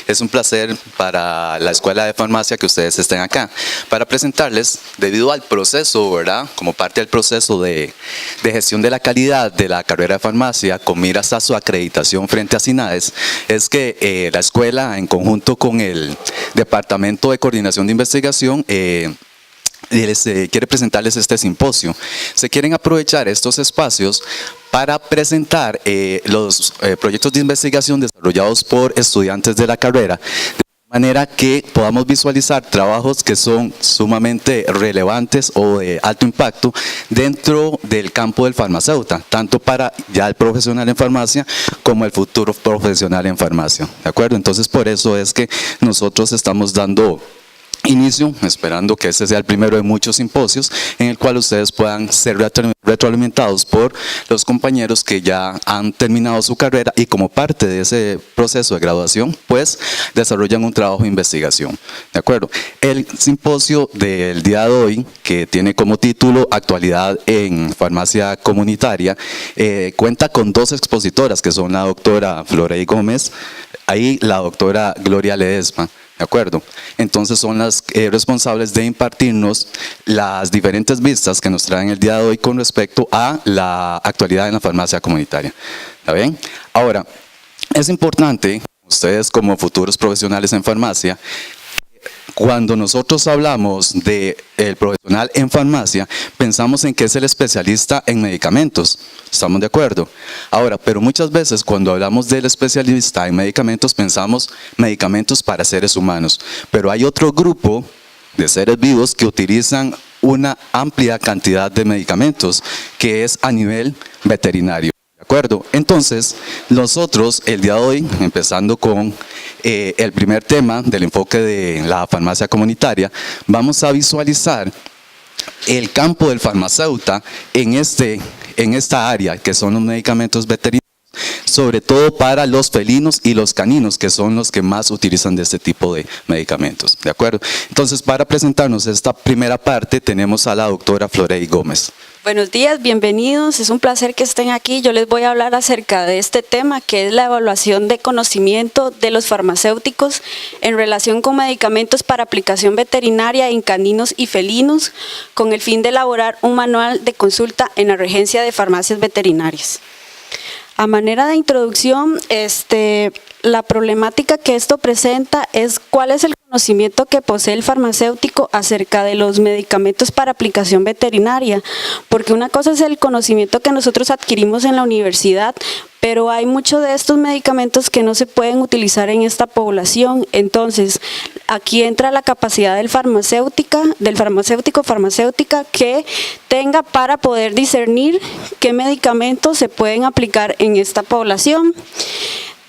Es un placer para la Escuela de Farmacia que ustedes estén acá para presentarles, debido al proceso, ¿verdad? Como parte del proceso de gestión de la calidad de la carrera de farmacia con miras a su acreditación frente a SINAES, es que la escuela, en conjunto con el Departamento de Coordinación de Investigación, quiere presentarles este simposio. Se quieren aprovechar estos espacios para presentar los proyectos de investigación desarrollados por estudiantes de la carrera, de manera que podamos visualizar trabajos que son sumamente relevantes o de alto impacto dentro del campo del farmacéutico, tanto para ya el profesional en farmacia como el futuro profesional en farmacia, ¿de acuerdo? Entonces, por eso es que nosotros estamos dando inicio, esperando que este sea el primero de muchos simposios en el cual ustedes puedan ser retroalimentados por los compañeros que ya han terminado su carrera y como parte de ese proceso de graduación, pues desarrollan un trabajo de investigación, ¿de acuerdo? El simposio del día de hoy, que tiene como título Actualidad en Farmacia Comunitaria, cuenta con dos expositoras, que son la doctora Florey Gómez y la doctora Gloria Ledesma. ¿De acuerdo? Entonces son las responsables de impartirnos las diferentes vistas que nos traen el día de hoy con respecto a la actualidad en la farmacia comunitaria. ¿Está bien? Ahora, es importante, ustedes como futuros profesionales en farmacia, cuando nosotros hablamos del profesional en farmacia, pensamos en que es el especialista en medicamentos. ¿Estamos de acuerdo? Ahora, pero muchas veces cuando hablamos del especialista en medicamentos, pensamos medicamentos para seres humanos. Pero hay otro grupo de seres vivos que utilizan una amplia cantidad de medicamentos, que es a nivel veterinario. ¿De acuerdo? Entonces, nosotros el día de hoy, empezando con el primer tema del enfoque de la farmacia comunitaria, vamos a visualizar el campo del farmacéutico en esta área, que son los medicamentos veterinarios, sobre todo para los felinos y los caninos, que son los que más utilizan de este tipo de medicamentos. ¿De acuerdo? Entonces, para presentarnos esta primera parte, tenemos a la doctora Florey Gómez. Buenos días, bienvenidos, es un placer que estén aquí. Yo les voy a hablar acerca de este tema, que es la evaluación de conocimiento de los farmacéuticos en relación con medicamentos para aplicación veterinaria en caninos y felinos, con el fin de elaborar un manual de consulta en la regencia de farmacias veterinarias. A manera de introducción, la problemática que esto presenta es cuál es el conocimiento que posee el farmacéutico acerca de los medicamentos para aplicación veterinaria, porque una cosa es el conocimiento que nosotros adquirimos en la universidad, pero hay muchos de estos medicamentos que no se pueden utilizar en esta población. Entonces, aquí entra la capacidad del farmacéutica farmacéutica que tenga para poder discernir qué medicamentos se pueden aplicar en esta población.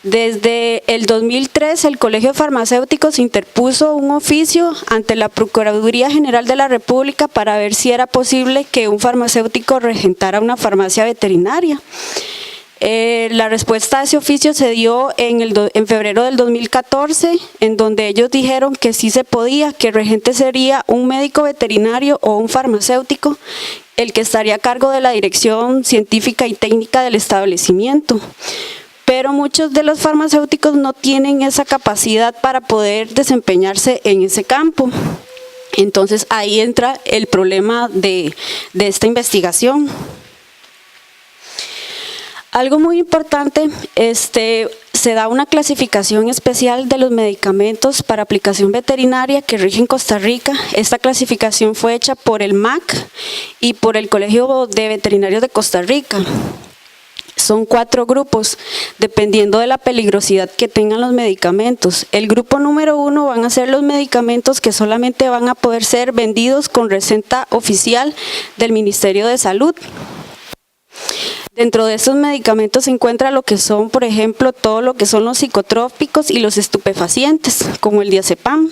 Desde el 2003, el Colegio de Farmacéuticos interpuso un oficio ante la Procuraduría General de la República para ver si era posible que un farmacéutico regentara una farmacia veterinaria. La respuesta a ese oficio se dio en febrero del 2014, en donde ellos dijeron que sí se podía, que el regente sería un médico veterinario o un farmacéutico, el que estaría a cargo de la dirección científica y técnica del establecimiento. Pero muchos de los farmacéuticos no tienen esa capacidad para poder desempeñarse en ese campo. Entonces ahí entra el problema de esta investigación. Algo muy importante, se da una clasificación especial de los medicamentos para aplicación veterinaria que rige en Costa Rica. Esta clasificación fue hecha por el MAC y por el Colegio de Veterinarios de Costa Rica. Son 4 grupos, dependiendo de la peligrosidad que tengan los medicamentos. El grupo número 1 van a ser los medicamentos que solamente van a poder ser vendidos con receta oficial del Ministerio de Salud. Dentro de estos medicamentos se encuentra lo que son, por ejemplo, todo lo que son los psicotrópicos y los estupefacientes, como el diazepam.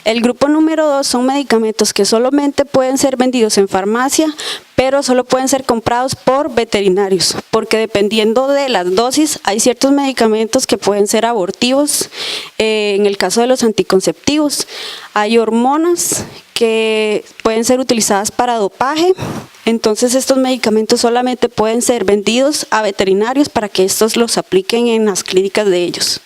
El grupo número 2 son medicamentos que solamente pueden ser vendidos en farmacia, pero solo pueden ser comprados por veterinarios, porque dependiendo de las dosis hay ciertos medicamentos que pueden ser abortivos. En el caso de los anticonceptivos, hay hormonas que pueden ser utilizadas para dopaje. Entonces estos medicamentos solamente pueden ser vendidos a veterinarios para que estos los apliquen en las clínicas de ellos.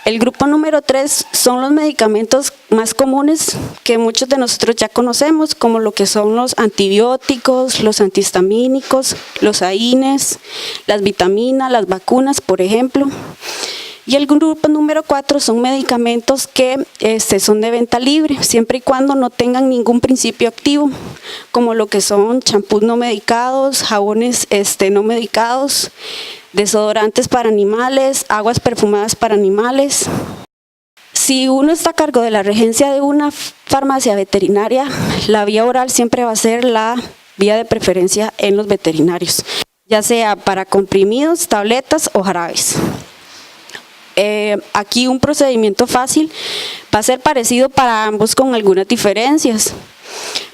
El grupo número 3 son los medicamentos más comunes que muchos de nosotros ya conocemos, como lo que son los antibióticos, los antihistamínicos, los AINES, las vitaminas, las vacunas, por ejemplo. Y el grupo número 4 son medicamentos que son de venta libre, siempre y cuando no tengan ningún principio activo, como lo que son champús no medicados, jabones no medicados, desodorantes para animales, aguas perfumadas para animales. Si uno está a cargo de la regencia de una farmacia veterinaria, la vía oral siempre va a ser la vía de preferencia en los veterinarios, ya sea para comprimidos, tabletas o jarabes. Aquí un procedimiento fácil va a ser parecido para ambos con algunas diferencias.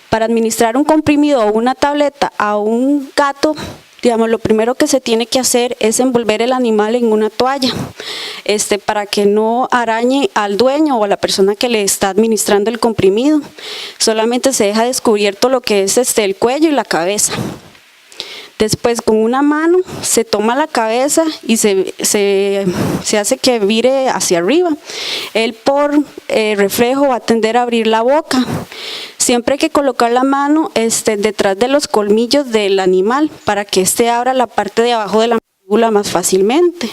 Para administrar un comprimido o una tableta a un gato, lo primero que se tiene que hacer es envolver el animal en una toalla, para que no arañe al dueño o a la persona que le está administrando el comprimido. Solamente se deja descubierto lo que es el cuello y la cabeza. Después con una mano se toma la cabeza y se hace que vire hacia arriba. Él por reflejo va a tender a abrir la boca. Siempre hay que colocar la mano detrás de los colmillos del animal para que abra la parte de abajo de la mandíbula más fácilmente.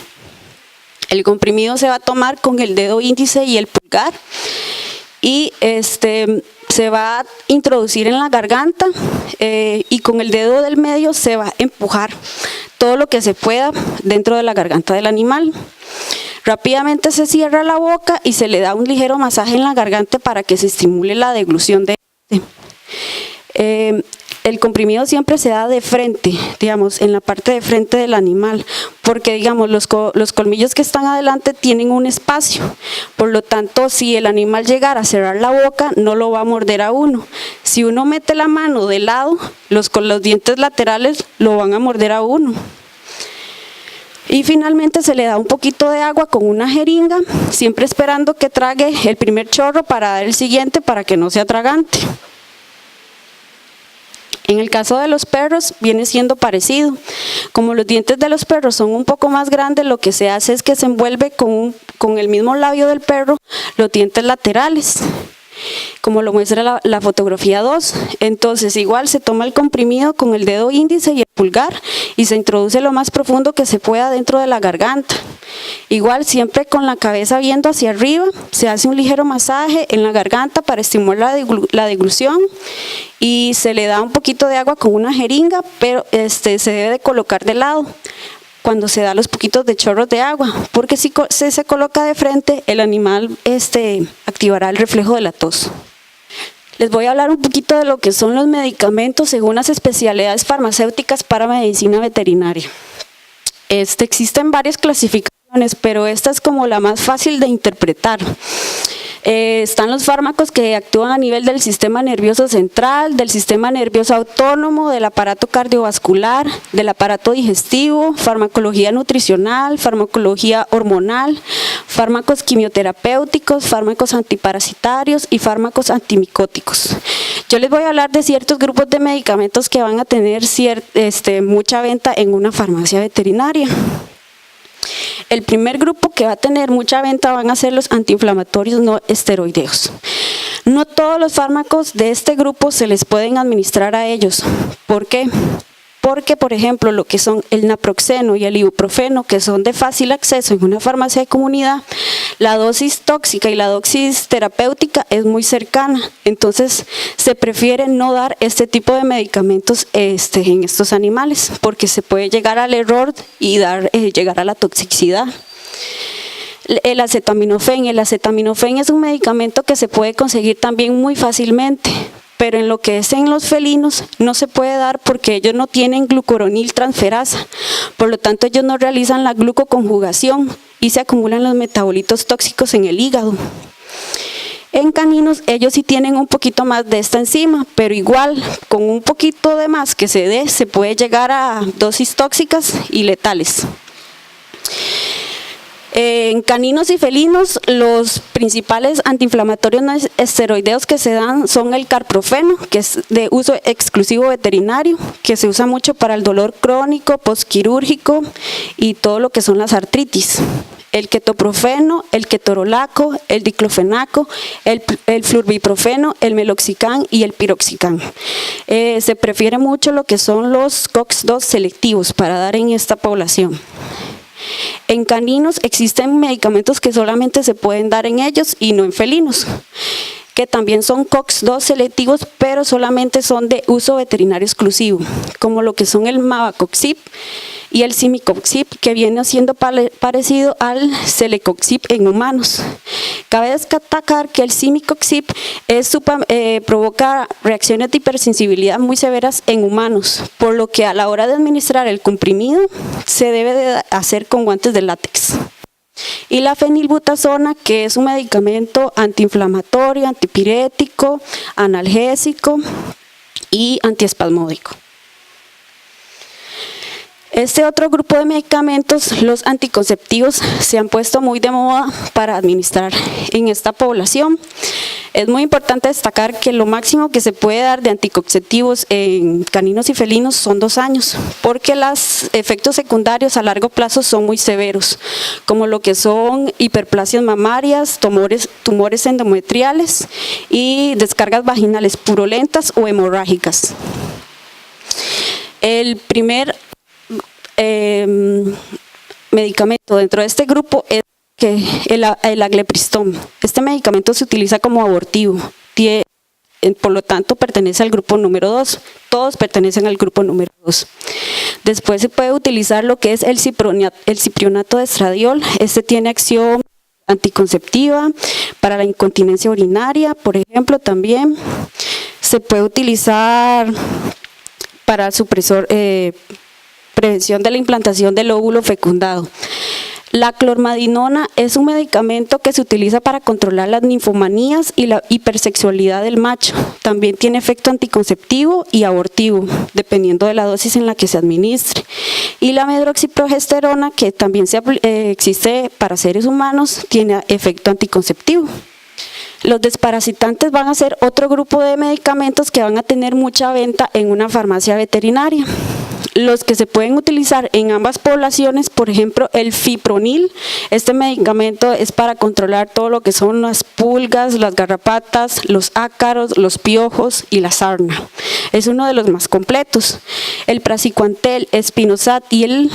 El comprimido se va a tomar con el dedo índice y el pulgar y se va a introducir en la garganta y con el dedo del medio se va a empujar todo lo que se pueda dentro de la garganta del animal. Rápidamente se cierra la boca y se le da un ligero masaje en la garganta para que se estimule la deglución de el comprimido siempre se da de frente, en la parte de frente del animal, porque los colmillos que están adelante tienen un espacio, por lo tanto si el animal llegara a cerrar la boca no lo va a morder a uno. Si uno mete la mano de lado, con los dientes laterales lo van a morder a uno. Y finalmente se le da un poquito de agua con una jeringa, siempre esperando que trague el primer chorro para dar el siguiente para que no se atragante. En el caso de los perros viene siendo parecido. Como los dientes de los perros son un poco más grandes, lo que se hace es que se envuelve con el mismo labio del perro los dientes laterales, como lo muestra la fotografía 2. Entonces igual se toma el comprimido con el dedo índice y el pulgar y se introduce lo más profundo que se pueda dentro de la garganta. Igual siempre con la cabeza viendo hacia arriba, se hace un ligero masaje en la garganta para estimular la deglución y se le da un poquito de agua con una jeringa, pero se debe de colocar de lado cuando se da los poquitos de chorros de agua, porque si se coloca de frente, el animal activará el reflejo de la tos. Les voy a hablar un poquito de lo que son los medicamentos según las especialidades farmacéuticas para medicina veterinaria. Existen varias clasificaciones, pero esta es como la más fácil de interpretar. Están los fármacos que actúan a nivel del sistema nervioso central, del sistema nervioso autónomo, del aparato cardiovascular, del aparato digestivo, farmacología nutricional, farmacología hormonal, fármacos quimioterapéuticos, fármacos antiparasitarios y fármacos antimicóticos. Yo les voy a hablar de ciertos grupos de medicamentos que van a tener mucha venta en una farmacia veterinaria. El primer grupo que va a tener mucha venta van a ser los antiinflamatorios no esteroideos. No todos los fármacos de este grupo se les pueden administrar a ellos. ¿Por qué? Porque, por ejemplo, lo que son el naproxeno y el ibuprofeno, que son de fácil acceso en una farmacia de comunidad, la dosis tóxica y la dosis terapéutica es muy cercana. Entonces, se prefiere no dar este tipo de medicamentos en estos animales, porque se puede llegar al error y llegar a la toxicidad. El acetaminofén es un medicamento que se puede conseguir también muy fácilmente, pero en lo que es en los felinos no se puede dar porque ellos no tienen glucuronil transferasa, por lo tanto ellos no realizan la glucoconjugación y se acumulan los metabolitos tóxicos en el hígado. En caninos ellos sí tienen un poquito más de esta enzima, pero igual con un poquito de más que se dé se puede llegar a dosis tóxicas y letales. En caninos y felinos, los principales antiinflamatorios no esteroideos que se dan son el carprofeno, que es de uso exclusivo veterinario, que se usa mucho para el dolor crónico, postquirúrgico y todo lo que son las artritis. El ketoprofeno, el ketorolaco, el diclofenaco, el flurbiprofeno, el meloxicam y el piroxicam. Se prefiere mucho lo que son los COX-2 selectivos para dar en esta población. En caninos existen medicamentos que solamente se pueden dar en ellos y no en felinos, que también son COX-2 selectivos, pero solamente son de uso veterinario exclusivo, como lo que son el Mabacoxib y el Cimicoxib, que viene siendo parecido al Celecoxib en humanos. Cabe destacar que el Cimicoxib provoca reacciones de hipersensibilidad muy severas en humanos, por lo que a la hora de administrar el comprimido se debe de hacer con guantes de látex. Y la fenilbutazona, que es un medicamento antiinflamatorio, antipirético, analgésico y antiespasmódico. Este otro grupo de medicamentos, los anticonceptivos, se han puesto muy de moda para administrar en esta población. Es muy importante destacar que lo máximo que se puede dar de anticonceptivos en caninos y felinos son 2 años, porque los efectos secundarios a largo plazo son muy severos, como lo que son hiperplasias mamarias, tumores endometriales y descargas vaginales purulentas o hemorrágicas. El primer medicamento dentro de este grupo es el aglepristón. Este medicamento se utiliza como abortivo, por lo tanto pertenece al grupo número 2. Todos pertenecen al grupo número 2. Después se puede utilizar lo que es el ciprionato de estradiol. Este tiene acción anticonceptiva para la incontinencia urinaria, por ejemplo. También se puede utilizar para prevención de la implantación del óvulo fecundado. La clormadinona es un medicamento que se utiliza para controlar las ninfomanías y la hipersexualidad del macho. También tiene efecto anticonceptivo y abortivo, dependiendo de la dosis en la que se administre. Y la medroxiprogesterona, que también existe para seres humanos, tiene efecto anticonceptivo. Los desparasitantes van a ser otro grupo de medicamentos que van a tener mucha venta en una farmacia veterinaria. Los que se pueden utilizar en ambas poblaciones, por ejemplo, el fipronil. Este medicamento es para controlar todo lo que son las pulgas, las garrapatas, los ácaros, los piojos y la sarna. Es uno de los más completos. El praziquantel, espinosat y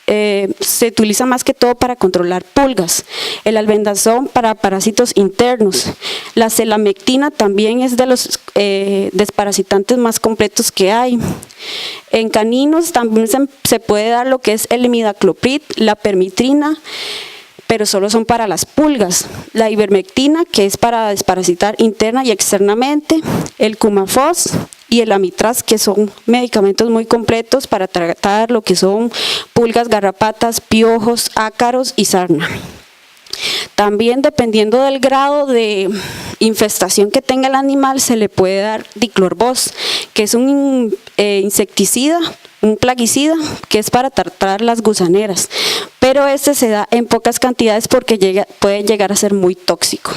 se utiliza más que todo para controlar pulgas. El albendazol para parásitos internos. La celamectina también es de los desparasitantes más completos que hay. En caninos también se puede dar lo que es el imidacloprid, la permitrina, pero solo son para las pulgas. La ivermectina, que es para desparasitar interna y externamente. El cumafos y el amitraz, que son medicamentos muy completos para tratar lo que son pulgas, garrapatas, piojos, ácaros y sarna. También, dependiendo del grado de infestación que tenga el animal, se le puede dar diclorbos, que es un insecticida, un plaguicida, que es para tratar las gusaneras, pero este se da en pocas cantidades porque puede llegar a ser muy tóxico.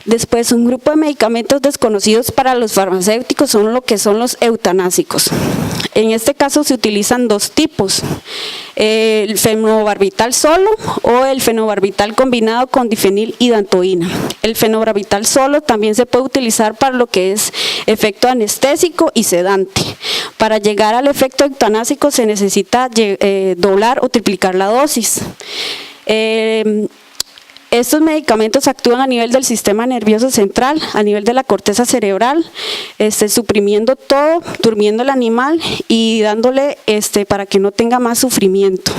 Después, un grupo de medicamentos desconocidos para los farmacéuticos son lo que son los eutanásicos. En este caso se utilizan 2 tipos, el fenobarbital solo o el fenobarbital combinado con difenil y dantoína. El fenobarbital solo también se puede utilizar para lo que es efecto anestésico y sedante. Para llegar al efecto eutanásico se necesita doblar o triplicar la dosis. Estos medicamentos actúan a nivel del sistema nervioso central, a nivel de la corteza cerebral, suprimiendo todo, durmiendo el animal y dándole para que no tenga más sufrimiento.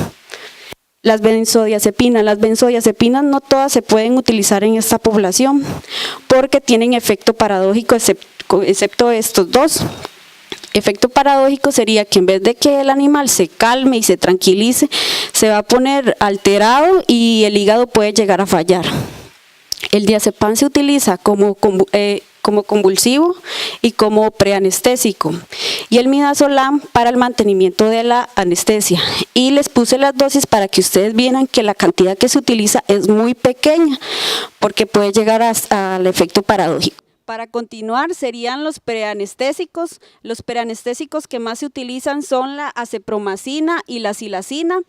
Las benzodiazepinas no todas se pueden utilizar en esta población porque tienen efecto paradójico, excepto estos 2. Efecto paradójico sería que en vez de que el animal se calme y se tranquilice, se va a poner alterado y el hígado puede llegar a fallar. El diazepam se utiliza como como convulsivo y como preanestésico, y el midazolam para el mantenimiento de la anestesia. Y les puse las dosis para que ustedes vieran que la cantidad que se utiliza es muy pequeña, porque puede llegar al efecto paradójico. Para continuar, serían los preanestésicos. Los preanestésicos que más se utilizan son la azepromacina y la silacina.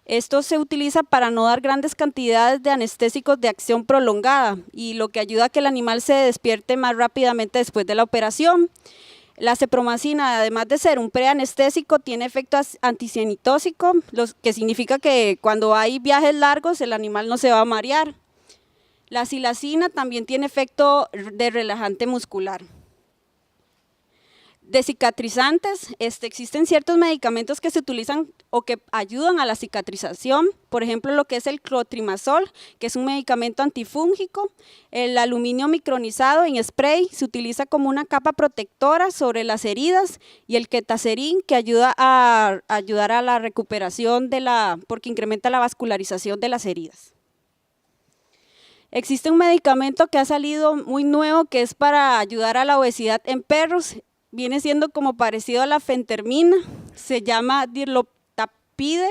Esto se utiliza para no dar grandes cantidades de anestésicos de acción prolongada y lo que ayuda a que el animal se despierte más rápidamente después de la operación. La azepromacina, además de ser un preanestésico, tiene efecto anticinitósico, que significa que cuando hay viajes largos el animal no se va a marear. La silacina también tiene efecto de relajante muscular. De cicatrizantes, existen ciertos medicamentos que se utilizan o que ayudan a la cicatrización, por ejemplo lo que es el clotrimazol, que es un medicamento antifúngico. El aluminio micronizado en spray se utiliza como una capa protectora sobre las heridas, y el ketaserin, que ayuda a la recuperación porque incrementa la vascularización de las heridas. Existe un medicamento que ha salido muy nuevo que es para ayudar a la obesidad en perros. Viene siendo como parecido a la fentermina, se llama dirloptapide.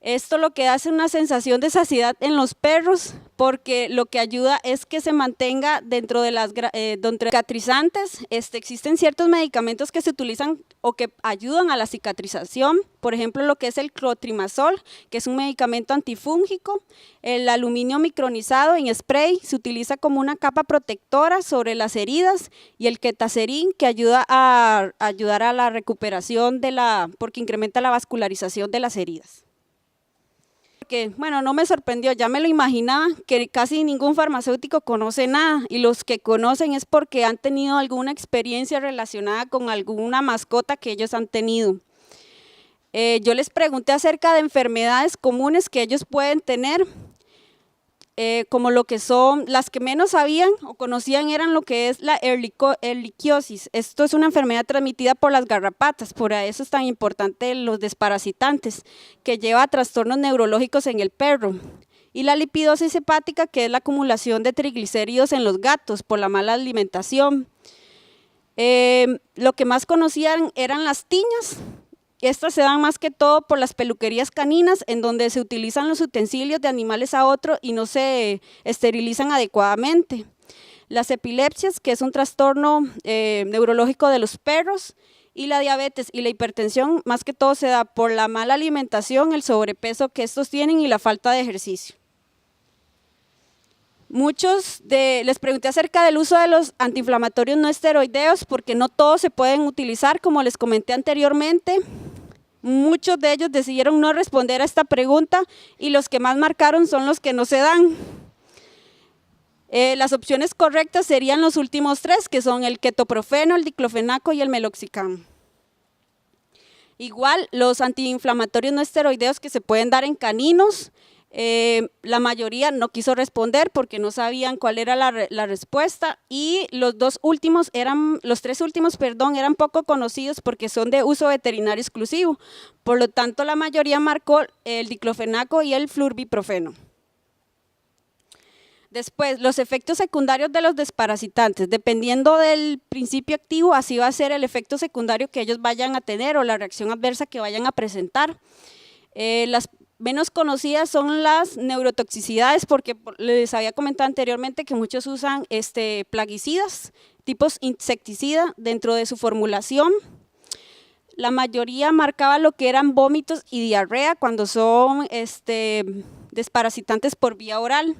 Esto lo que hace una sensación de saciedad en los perros, porque lo que ayuda es que se mantenga dentro de las cicatrizantes. Existen ciertos medicamentos que se utilizan o que ayudan a la cicatrización, por ejemplo lo que es el clotrimazol, que es un medicamento antifúngico. El aluminio micronizado en spray se utiliza como una capa protectora sobre las heridas, y el ketaserin, que ayuda a ayudar a la recuperación porque incrementa la vascularización de las heridas. Bueno, no me sorprendió, ya me lo imaginaba, que casi ningún farmacéutico conoce nada, y los que conocen es porque han tenido alguna experiencia relacionada con alguna mascota que ellos han tenido. Yo les pregunté acerca de enfermedades comunes que ellos pueden tener, como lo que son, las que menos sabían o conocían eran lo que es la ehrlichiosis. Esto es una enfermedad transmitida por las garrapatas, por eso es tan importante los desparasitantes, que lleva a trastornos neurológicos en el perro. Y la lipidosis hepática, que es la acumulación de triglicéridos en los gatos por la mala alimentación. Lo que más conocían eran las tiñas. Estas se dan más que todo por las peluquerías caninas, en donde se utilizan los utensilios de animales a otro y no se esterilizan adecuadamente. Las epilepsias, que es un trastorno neurológico de los perros, y la diabetes y la hipertensión, más que todo se da por la mala alimentación, el sobrepeso que estos tienen y la falta de ejercicio. Les pregunté acerca del uso de los antiinflamatorios no esteroideos, porque no todos se pueden utilizar, como les comenté anteriormente. Muchos de ellos decidieron no responder a esta pregunta, y los que más marcaron son los que no se dan. Las opciones correctas serían los últimos tres, que son el ketoprofeno, el diclofenaco y el meloxicam. Igual, los antiinflamatorios no esteroideos que se pueden dar en caninos, la mayoría no quiso responder porque no sabían cuál era la respuesta, y los tres últimos eran poco conocidos porque son de uso veterinario exclusivo. Por lo tanto, la mayoría marcó el diclofenaco y el flurbiprofeno. Después, los efectos secundarios de los desparasitantes. Dependiendo del principio activo, así va a ser el efecto secundario que ellos vayan a tener o la reacción adversa que vayan a presentar. Las menos conocidas son las neurotoxicidades, porque les había comentado anteriormente que muchos usan plaguicidas, tipos insecticida dentro de su formulación. La mayoría marcaba lo que eran vómitos y diarrea cuando son desparasitantes por vía oral.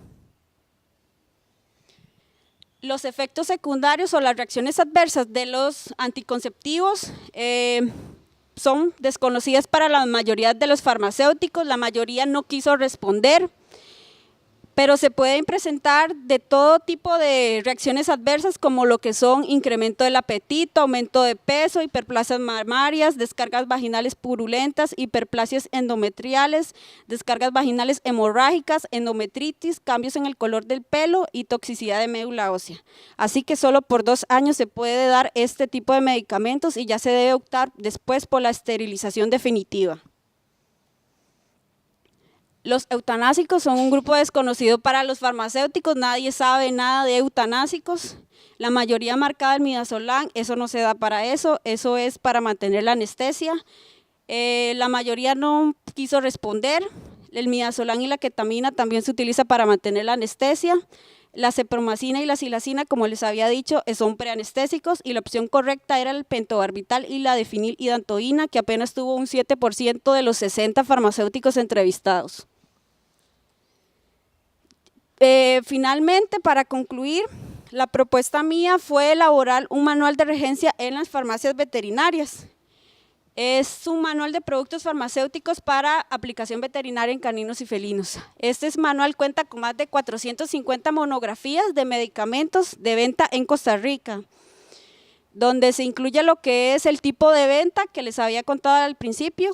Los efectos secundarios o las reacciones adversas de los anticonceptivos son desconocidas para la mayoría de los farmacéuticos, la mayoría no quiso responder, pero se pueden presentar de todo tipo de reacciones adversas, como lo que son incremento del apetito, aumento de peso, hiperplasias mamarias, descargas vaginales purulentas, hiperplasias endometriales, descargas vaginales hemorrágicas, endometritis, cambios en el color del pelo y toxicidad de médula ósea. Así que solo por 2 años se puede dar este tipo de medicamentos, y ya se debe optar después por la esterilización definitiva. Los eutanásicos son un grupo desconocido para los farmacéuticos, nadie sabe nada de eutanásicos. La mayoría marcada el midazolam, eso no se da para eso es para mantener la anestesia. La mayoría no quiso responder. El midazolam y la ketamina también se utiliza para mantener la anestesia. La cepromacina y la silacina, como les había dicho, son preanestésicos y la opción correcta era el pentobarbital y la de fenilhidantoína, que apenas tuvo un 7% de los 60 farmacéuticos entrevistados. Finalmente, para concluir, la propuesta mía fue elaborar un manual de regencia en las farmacias veterinarias. Es un manual de productos farmacéuticos para aplicación veterinaria en caninos y felinos. Este manual cuenta con más de 450 monografías de medicamentos de venta en Costa Rica, donde se incluye lo que es el tipo de venta que les había contado al principio,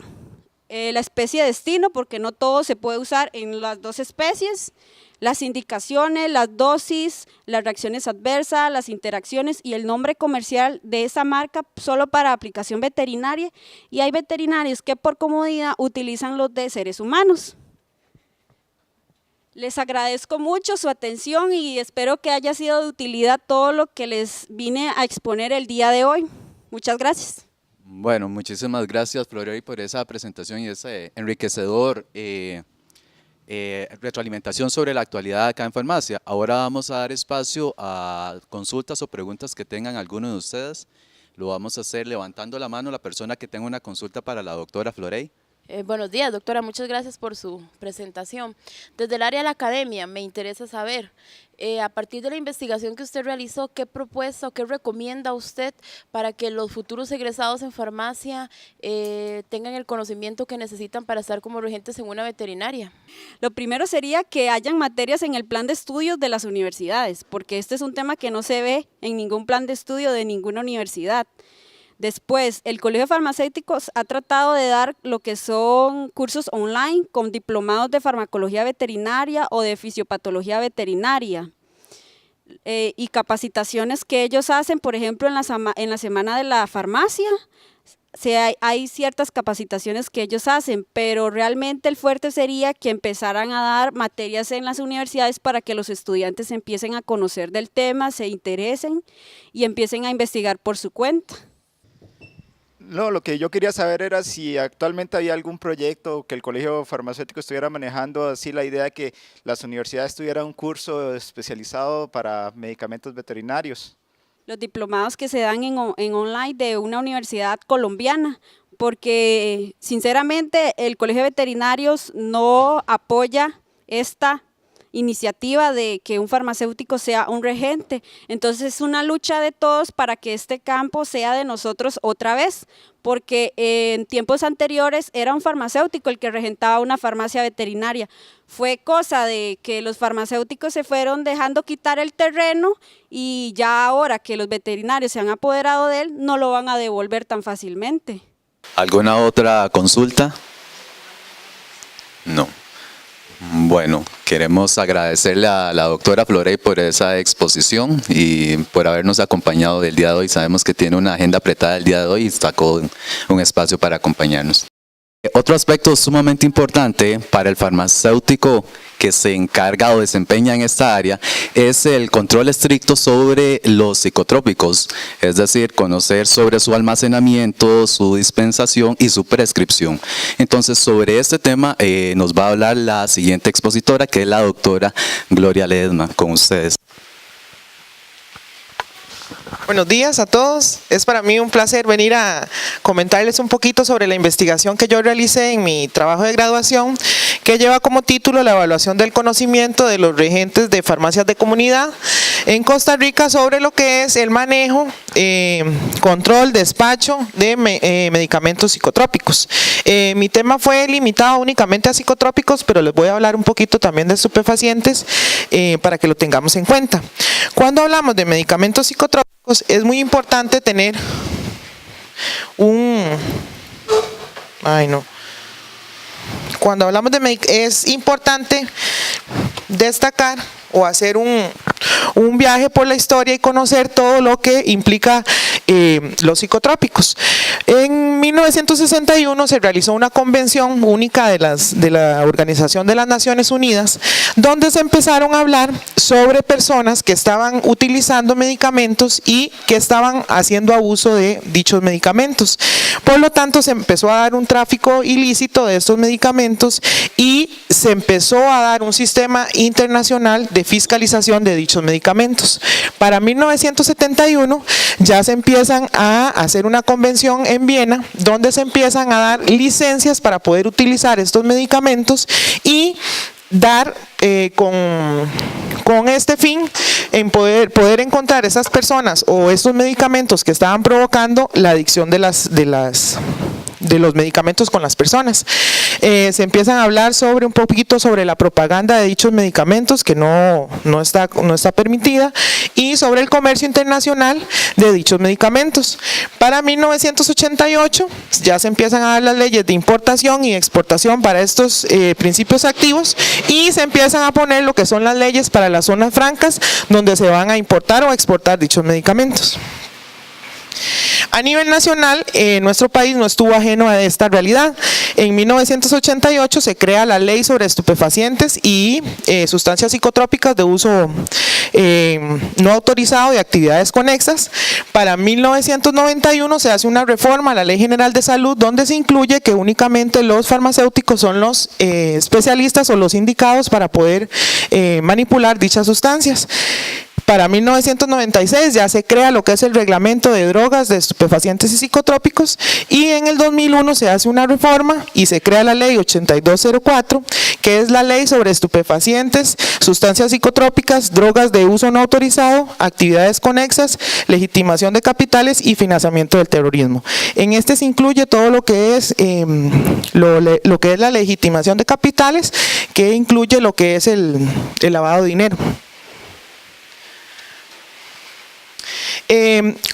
la especie de destino, porque no todo se puede usar en las dos especies, las indicaciones, las dosis, las reacciones adversas, las interacciones y el nombre comercial de esa marca solo para aplicación veterinaria, y hay veterinarios que por comodidad utilizan los de seres humanos. Les agradezco mucho su atención y espero que haya sido de utilidad todo lo que les vine a exponer el día de hoy. Muchas gracias. Bueno, muchísimas gracias, Florey, por esa presentación y ese enriquecedor retroalimentación sobre la actualidad acá en farmacia. Ahora vamos a dar espacio a consultas o preguntas que tengan algunos de ustedes. Lo vamos a hacer levantando la mano la persona que tenga una consulta para la doctora Florey. Buenos días, doctora, muchas gracias por su presentación. Desde el área de la academia me interesa saber, a partir de la investigación que usted realizó, ¿qué propuesta o qué recomienda usted para que los futuros egresados en farmacia tengan el conocimiento que necesitan para estar como regentes en una veterinaria? Lo primero sería que hayan materias en el plan de estudios de las universidades, porque este es un tema que no se ve en ningún plan de estudio de ninguna universidad. Después, el Colegio de Farmacéuticos ha tratado de dar lo que son cursos online con diplomados de farmacología veterinaria o de fisiopatología veterinaria y capacitaciones que ellos hacen, por ejemplo, en la semana de la farmacia. Hay ciertas capacitaciones que ellos hacen, pero realmente el fuerte sería que empezaran a dar materias en las universidades para que los estudiantes empiecen a conocer del tema, se interesen y empiecen a investigar por su cuenta. No, lo que yo quería saber era si actualmente había algún proyecto que el Colegio Farmacéutico estuviera manejando, así la idea de que las universidades tuvieran un curso especializado para medicamentos veterinarios. Los diplomados que se dan en online de una universidad colombiana, porque sinceramente el Colegio de Veterinarios no apoya esta iniciativa de que un farmacéutico sea un regente. Entonces es una lucha de todos para que este campo sea de nosotros otra vez, porque en tiempos anteriores era un farmacéutico el que regentaba una farmacia veterinaria. Fue cosa de que los farmacéuticos se fueron dejando quitar el terreno y ya ahora que los veterinarios se han apoderado de él, no lo van a devolver tan fácilmente. ¿Alguna otra consulta? No. Bueno, queremos agradecerle a la doctora Florey por esa exposición y por habernos acompañado el día de hoy. Sabemos que tiene una agenda apretada el día de hoy y sacó un espacio para acompañarnos. Otro aspecto sumamente importante para el farmacéutico que se encarga o desempeña en esta área es el control estricto sobre los psicotrópicos, es decir, conocer sobre su almacenamiento, su dispensación y su prescripción. Entonces, sobre este tema nos va a hablar la siguiente expositora, que es la doctora Gloria Ledesma, con ustedes. Buenos días a todos, es para mí un placer venir a comentarles un poquito sobre la investigación que yo realicé en mi trabajo de graduación, que lleva como título la evaluación del conocimiento de los regentes de farmacias de comunidad en Costa Rica sobre lo que es el manejo, control, despacho de medicamentos psicotrópicos. Mi tema fue limitado únicamente a psicotrópicos, pero les voy a hablar un poquito también de estupefacientes para que lo tengamos en cuenta. Cuando hablamos de medicamentos psicotrópicos, es muy importante tener Cuando hablamos de es importante destacar o hacer un viaje por la historia y conocer todo lo que implica los psicotrópicos. En 1961 se realizó una convención única de la Organización de las Naciones Unidas, donde se empezaron a hablar sobre personas que estaban utilizando medicamentos y que estaban haciendo abuso de dichos medicamentos. Por lo tanto, se empezó a dar un tráfico ilícito de estos medicamentos y se empezó a dar un sistema internacional de fiscalización de dichos medicamentos. Para 1971 ya se empiezan a hacer una convención en Viena, donde se empiezan a dar licencias para poder utilizar estos medicamentos y dar con este fin en poder encontrar esas personas o estos medicamentos que estaban provocando la adicción de los medicamentos con las personas. Se empiezan a hablar un poquito sobre la propaganda de dichos medicamentos, que no está permitida, y sobre el comercio internacional de dichos medicamentos. Para 1988 ya se empiezan a dar las leyes de importación y exportación para estos principios activos, y se empiezan a poner lo que son las leyes para las zonas francas, donde se van a importar o exportar dichos medicamentos. A nivel nacional, nuestro país no estuvo ajeno a esta realidad. En 1988 se crea la Ley sobre Estupefacientes y Sustancias Psicotrópicas de Uso No Autorizado y Actividades Conexas. Para 1991 se hace una reforma a la Ley General de Salud, donde se incluye que únicamente los farmacéuticos son los especialistas o los indicados para poder manipular dichas sustancias. Para 1996 ya se crea lo que es el reglamento de drogas, de estupefacientes y psicotrópicos, y en el 2001 se hace una reforma y se crea la ley 8204, que es la ley sobre estupefacientes, sustancias psicotrópicas, drogas de uso no autorizado, actividades conexas, legitimación de capitales y financiamiento del terrorismo. En este se incluye todo lo que es lo que es la legitimación de capitales, que incluye lo que es el lavado de dinero.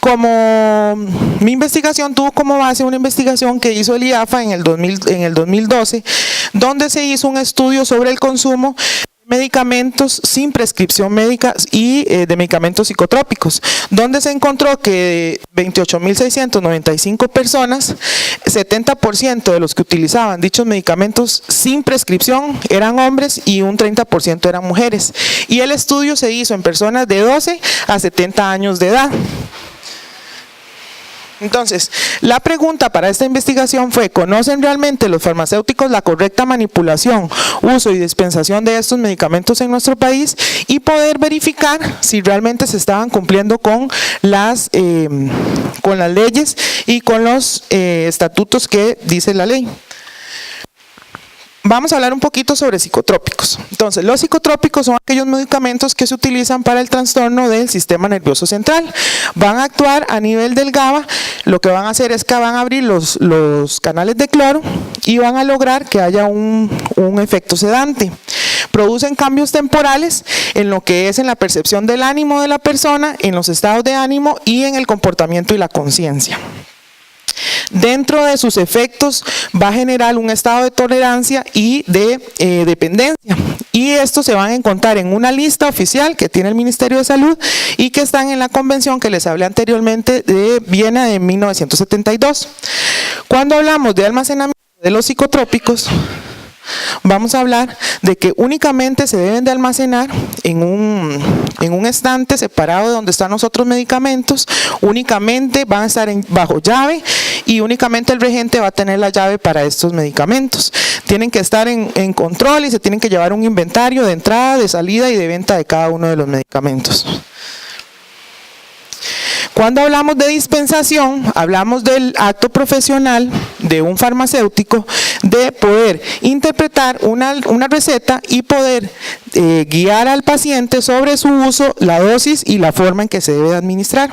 Como mi investigación tuvo como base una investigación que hizo el IAFA en el 2012, donde se hizo un estudio sobre el consumo de medicamentos sin prescripción médica y de medicamentos psicotrópicos, donde se encontró que de 28.695 personas, 70% de los que utilizaban dichos medicamentos sin prescripción eran hombres y un 30% eran mujeres. Y el estudio se hizo en personas de 12 a 70 años de edad. Entonces, la pregunta para esta investigación fue: ¿conocen realmente los farmacéuticos la correcta manipulación, uso y dispensación de estos medicamentos en nuestro país? Y poder verificar si realmente se estaban cumpliendo con las leyes y con los estatutos que dice la ley. Vamos a hablar un poquito sobre psicotrópicos. Entonces, los psicotrópicos son aquellos medicamentos que se utilizan para el trastorno del sistema nervioso central. Van a actuar a nivel del GABA. Lo que van a hacer es que van a abrir los canales de cloro y van a lograr que haya un efecto sedante. Producen cambios temporales en lo que es en la percepción del ánimo de la persona, en los estados de ánimo y en el comportamiento y la conciencia. Dentro de sus efectos va a generar un estado de tolerancia y de dependencia, y estos se van a encontrar en una lista oficial que tiene el Ministerio de Salud y que están en la convención que les hablé anteriormente de Viena de 1972. Cuando hablamos de almacenamiento de los psicotrópicos, vamos a hablar de que únicamente se deben de almacenar en un estante separado de donde están los otros medicamentos. Únicamente van a estar bajo llave y únicamente el regente va a tener la llave para estos medicamentos. Tienen que estar en control y se tienen que llevar un inventario de entrada, de salida y de venta de cada uno de los medicamentos. Cuando hablamos de dispensación, hablamos del acto profesional de un farmacéutico de poder interpretar una receta y poder guiar al paciente sobre su uso, la dosis y la forma en que se debe administrar.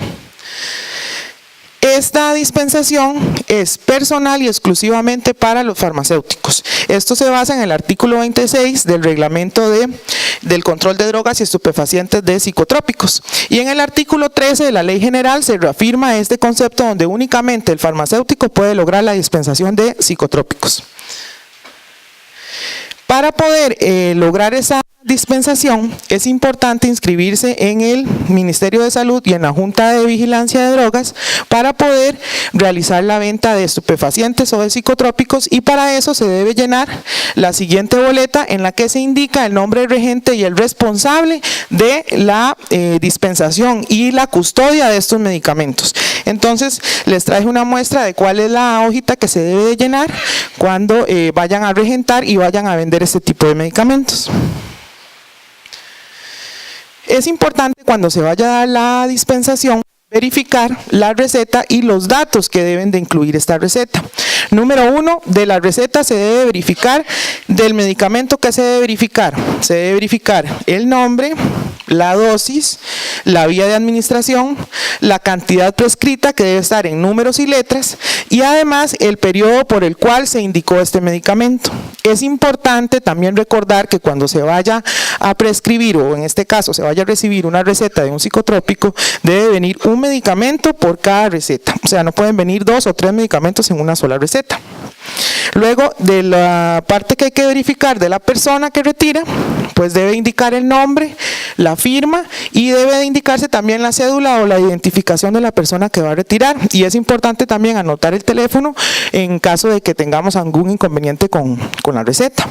Esta dispensación es personal y exclusivamente para los farmacéuticos. Esto se basa en el artículo 26 del reglamento del control de drogas y estupefacientes de psicotrópicos. Y en el artículo 13 de la ley general se reafirma este concepto donde únicamente el farmacéutico puede lograr la dispensación de psicotrópicos. Para poder lograr esa dispensación, es importante inscribirse en el Ministerio de Salud y en la Junta de Vigilancia de Drogas para poder realizar la venta de estupefacientes o de psicotrópicos, y para eso se debe llenar la siguiente boleta en la que se indica el nombre del regente y el responsable de la dispensación y la custodia de estos medicamentos. Entonces les traje una muestra de cuál es la hojita que se debe de llenar cuando vayan a regentar y vayan a vender este tipo de medicamentos. Es importante cuando se vaya a dar la dispensación verificar la receta y los datos que deben de incluir esta receta. Número 1, de la receta se debe verificar del medicamento que se debe verificar. Se debe verificar el nombre, la dosis, la vía de administración, la cantidad prescrita que debe estar en números y letras y además el periodo por el cual se indicó este medicamento. Es importante también recordar que cuando se vaya a prescribir o en este caso se vaya a recibir una receta de un psicotrópico, debe venir un medicamento por cada receta. O sea, no pueden venir 2 o 3 medicamentos en una sola receta. Luego, de la parte que hay que verificar de la persona que retira, pues debe indicar el nombre, la firma y debe de indicarse también la cédula o la identificación de la persona que va a retirar. Y es importante también anotar el teléfono en caso de que tengamos algún inconveniente con la receta.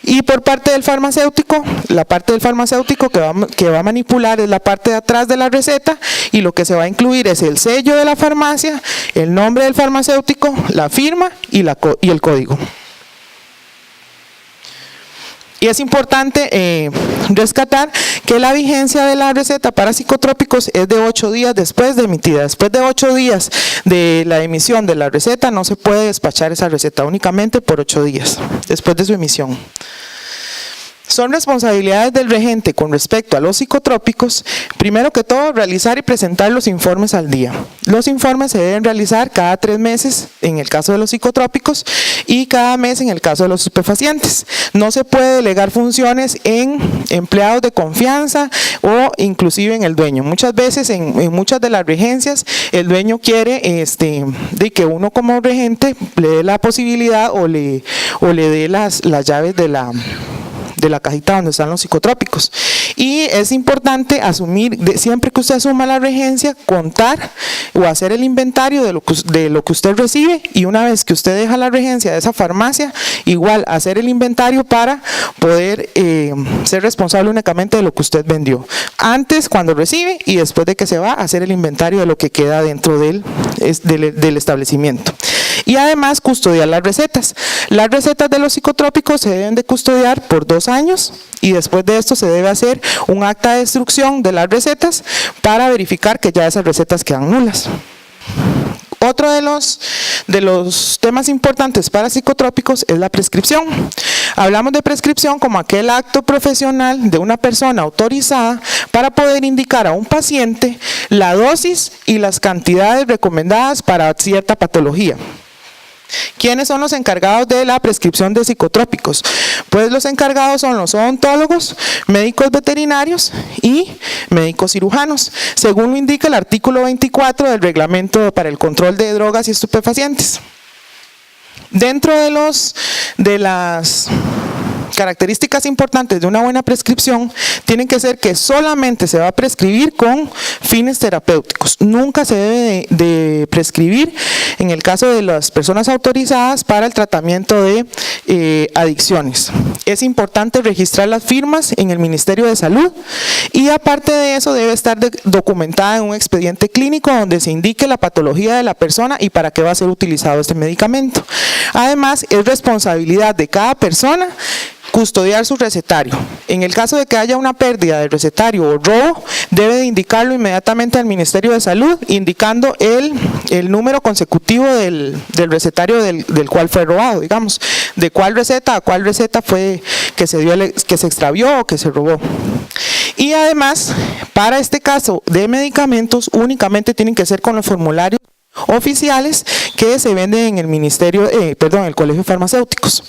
Y por parte del farmacéutico, la parte del farmacéutico que va a manipular es la parte de atrás de la receta y lo que se va a incluir es el sello de la farmacia, el nombre del farmacéutico, la firma y el código. Y es importante rescatar que la vigencia de la receta para psicotrópicos es de 8 días después de emitida. Después de 8 días de la emisión de la receta no se puede despachar esa receta, únicamente por 8 días después de su emisión. Son responsabilidades del regente con respecto a los psicotrópicos, primero que todo, realizar y presentar los informes al día. Los informes se deben realizar cada 3 meses en el caso de los psicotrópicos y cada mes en el caso de los estupefacientes. No se puede delegar funciones en empleados de confianza o inclusive en el dueño. Muchas veces en muchas de las regencias el dueño quiere de que uno como regente le dé la posibilidad o le dé las llaves de la cajita donde están los psicotrópicos. Y es importante asumir, siempre que usted asuma la regencia, contar o hacer el inventario de lo que usted recibe, y una vez que usted deja la regencia de esa farmacia, igual hacer el inventario para poder ser responsable únicamente de lo que usted vendió. Antes, cuando recibe, y después de que se va, hacer el inventario de lo que queda dentro del establecimiento. Y además custodiar las recetas. Las recetas de los psicotrópicos se deben de custodiar por 2 años y después de esto se debe hacer un acta de destrucción de las recetas para verificar que ya esas recetas quedan nulas. Otro de los temas importantes para psicotrópicos es la prescripción. Hablamos de prescripción como aquel acto profesional de una persona autorizada para poder indicar a un paciente la dosis y las cantidades recomendadas para cierta patología. ¿Quiénes son los encargados de la prescripción de psicotrópicos? Pues los encargados son los odontólogos, médicos veterinarios y médicos cirujanos, según lo indica el artículo 24 del Reglamento para el Control de Drogas y Estupefacientes. Dentro de las características importantes de una buena prescripción tienen que ser que solamente se va a prescribir con fines terapéuticos. Nunca se debe de prescribir en el caso de las personas autorizadas para el tratamiento de adicciones. Es importante registrar las firmas en el Ministerio de Salud y aparte de eso debe estar documentada en un expediente clínico donde se indique la patología de la persona y para qué va a ser utilizado este medicamento. Además, es responsabilidad de cada persona custodiar su recetario. En el caso de que haya una pérdida del recetario o robo, debe de indicarlo inmediatamente al Ministerio de Salud, indicando el número consecutivo del recetario del cual fue robado, digamos, de cuál receta a cuál receta fue que se extravió o que se robó. Y además, para este caso de medicamentos, únicamente tienen que ser con los formularios oficiales que se venden en el ministerio, el Colegio de Farmacéuticos.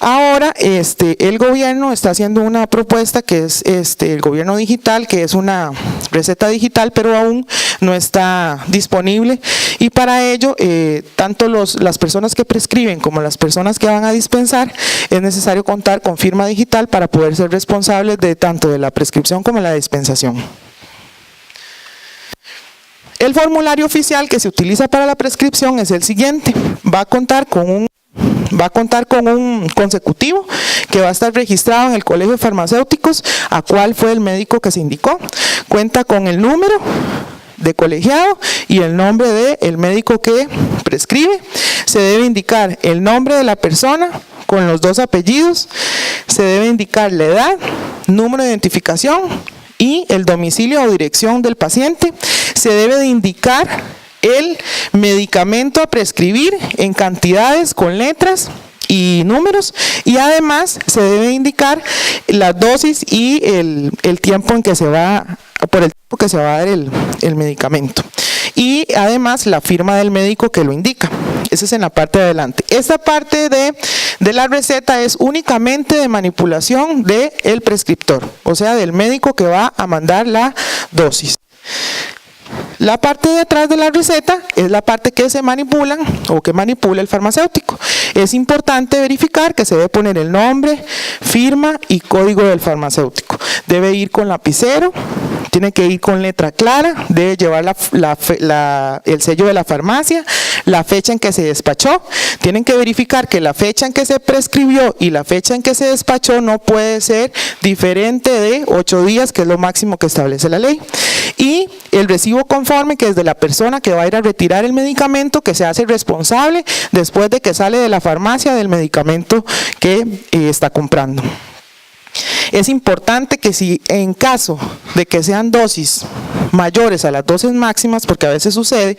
Ahora el gobierno está haciendo una propuesta que es el gobierno digital, que es una receta digital, pero aún no está disponible, y para ello tanto las personas que prescriben como las personas que van a dispensar es necesario contar con firma digital para poder ser responsables de tanto de la prescripción como la dispensación. El formulario oficial que se utiliza para la prescripción es el siguiente: va a contar con un consecutivo que va a estar registrado en el Colegio de Farmacéuticos a cuál fue el médico que se indicó. Cuenta con el número de colegiado y el nombre del médico que prescribe. Se debe indicar el nombre de la persona con los 2 apellidos. Se debe indicar la edad, número de identificación y el domicilio o dirección del paciente. Se debe de indicar el medicamento a prescribir en cantidades con letras y números, y además se debe indicar la dosis y el tiempo en que se va, por el tiempo que se va a dar el medicamento, y además la firma del médico que lo indica. Esa es en la parte de adelante. Esta parte de la receta es únicamente de manipulación del prescriptor, o sea, del médico que va a mandar la dosis. La parte de atrás de la receta es la parte que se manipulan o que manipula el farmacéutico. Es importante verificar que se debe poner el nombre, firma y código del farmacéutico. Debe ir con lapicero, tiene que ir con letra clara, debe llevar el sello de la farmacia, la fecha en que se despachó. Tienen que verificar que la fecha en que se prescribió y la fecha en que se despachó no puede ser diferente de 8 días, que es lo máximo que establece la ley. Y el recibo conforme, que es de la persona que va a ir a retirar el medicamento, que se hace responsable después de que sale de la farmacia del medicamento que está comprando. Es importante que si en caso de que sean dosis mayores a las dosis máximas, porque a veces sucede,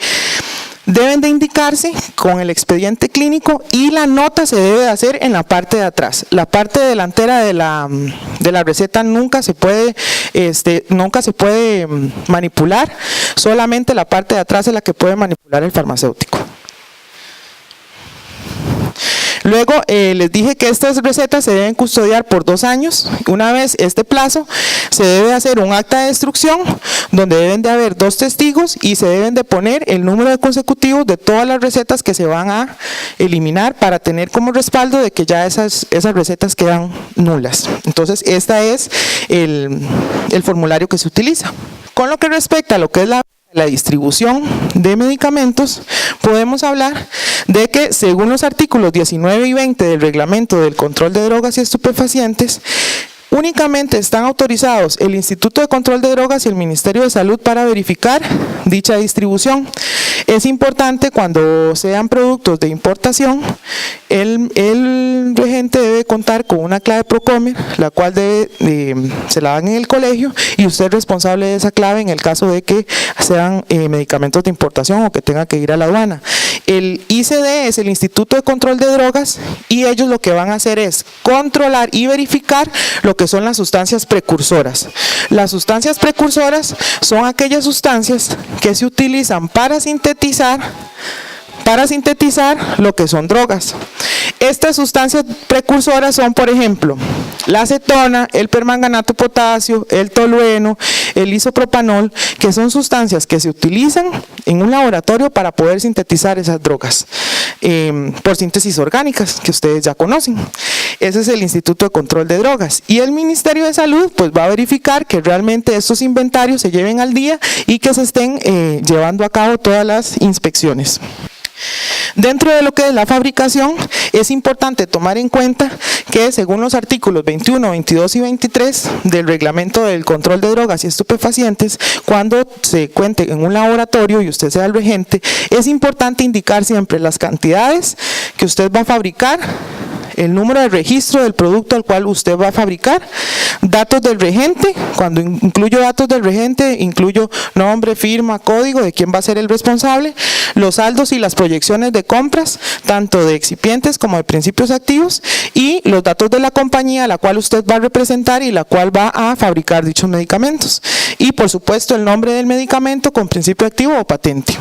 deben de indicarse con el expediente clínico, y la nota se debe de hacer en la parte de atrás. La parte delantera de la receta nunca se puede manipular, solamente la parte de atrás es la que puede manipular el farmacéutico. Luego les dije que estas recetas se deben custodiar por 2 años. Una vez este plazo, se debe hacer un acta de destrucción donde deben de haber 2 testigos y se deben de poner el número de consecutivos de todas las recetas que se van a eliminar para tener como respaldo de que ya esas recetas quedan nulas. Entonces, este es el formulario que se utiliza. Con lo que respecta a lo que es la distribución de medicamentos, podemos hablar de que según los artículos 19 y 20 del Reglamento del Control de Drogas y Estupefacientes, únicamente están autorizados el Instituto de Control de Drogas y el Ministerio de Salud para verificar dicha distribución. Es importante, cuando sean productos de importación, el regente debe contar con una clave Procomer, la cual se la dan en el colegio, y usted es responsable de esa clave en el caso de que sean medicamentos de importación o que tenga que ir a la aduana. El ICD es el Instituto de Control de Drogas, y ellos lo que van a hacer es controlar y verificar lo que son las sustancias precursoras. Las sustancias precursoras son aquellas sustancias que se utilizan para sintetizar lo que son drogas. Estas sustancias precursoras son, por ejemplo, la acetona, el permanganato potasio, el tolueno, el isopropanol, que son sustancias que se utilizan en un laboratorio para poder sintetizar esas drogas por síntesis orgánicas, que ustedes ya conocen. Ese es el Instituto de Control de Drogas, y el Ministerio de Salud pues va a verificar que realmente estos inventarios se lleven al día y que se estén llevando a cabo todas las inspecciones. Dentro de lo que es la fabricación, es importante tomar en cuenta que según los artículos 21, 22 y 23 del Reglamento del Control de Drogas y Estupefacientes, cuando se cuente en un laboratorio y usted sea el regente, es importante indicar siempre las cantidades que usted va a fabricar, el número de registro del producto al cual usted va a fabricar, datos del regente. Cuando incluyo datos del regente, incluyo nombre, firma, código de quién va a ser el responsable, los saldos y las proyecciones de compras, tanto de excipientes como de principios activos, y los datos de la compañía a la cual usted va a representar y la cual va a fabricar dichos medicamentos. Y por supuesto el nombre del medicamento con principio activo o patente.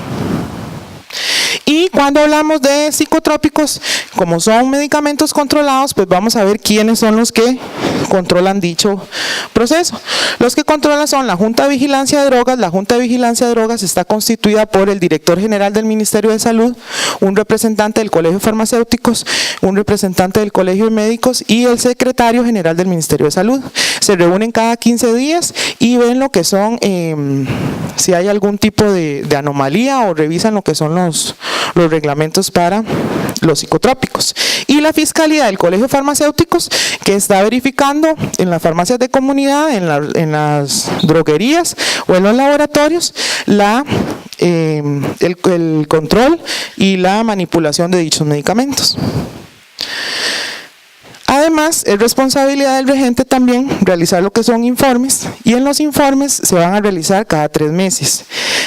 Y cuando hablamos de psicotrópicos, como son medicamentos controlados, pues vamos a ver quiénes son los que controlan dicho proceso. Los que controlan son la Junta de Vigilancia de Drogas. La Junta de Vigilancia de Drogas está constituida por el director general del Ministerio de Salud, un representante del Colegio de Farmacéuticos, un representante del Colegio de Médicos y el secretario general del Ministerio de Salud. Se reúnen cada 15 días y ven lo que son, si hay algún tipo de anomalía, o revisan lo que son los reglamentos para los psicotrópicos. Y la Fiscalía del Colegio de Farmacéuticos, que está verificando en las farmacias de comunidad, en las droguerías o en los laboratorios, el control y la manipulación de dichos medicamentos. Además, es responsabilidad del regente también realizar lo que son informes, y en los informes se van a realizar cada 3 meses.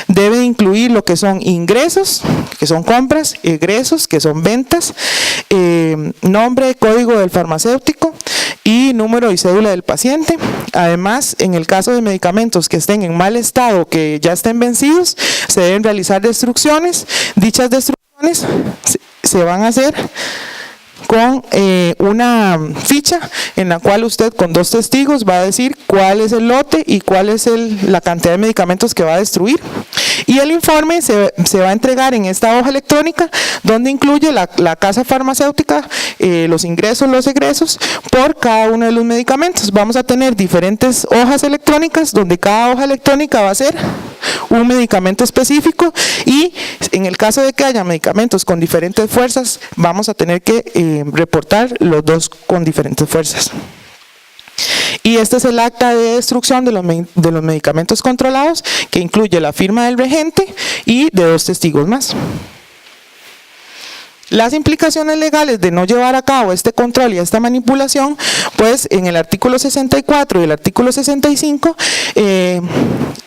Debe incluir lo que son ingresos, que son compras, egresos, que son ventas, nombre, código del farmacéutico y número y cédula del paciente. Además, en el caso de medicamentos que estén en mal estado, que ya estén vencidos, se deben realizar destrucciones. Dichas destrucciones se van a hacer con una ficha en la cual usted con 2 testigos va a decir cuál es el lote y cuál es la cantidad de medicamentos que va a destruir. Y el informe se va a entregar en esta hoja electrónica, donde incluye la casa farmacéutica, los ingresos, los egresos, por cada uno de los medicamentos. Vamos a tener diferentes hojas electrónicas, donde cada hoja electrónica va a ser un medicamento específico, y en el caso de que haya medicamentos con diferentes fuerzas, vamos a tener que reportar los 2 con diferentes fuerzas. Y este es el acta de destrucción de los medicamentos controlados, que incluye la firma del regente y de 2 testigos más. Las implicaciones legales de no llevar a cabo este control y esta manipulación, pues en el artículo 64 y el artículo 65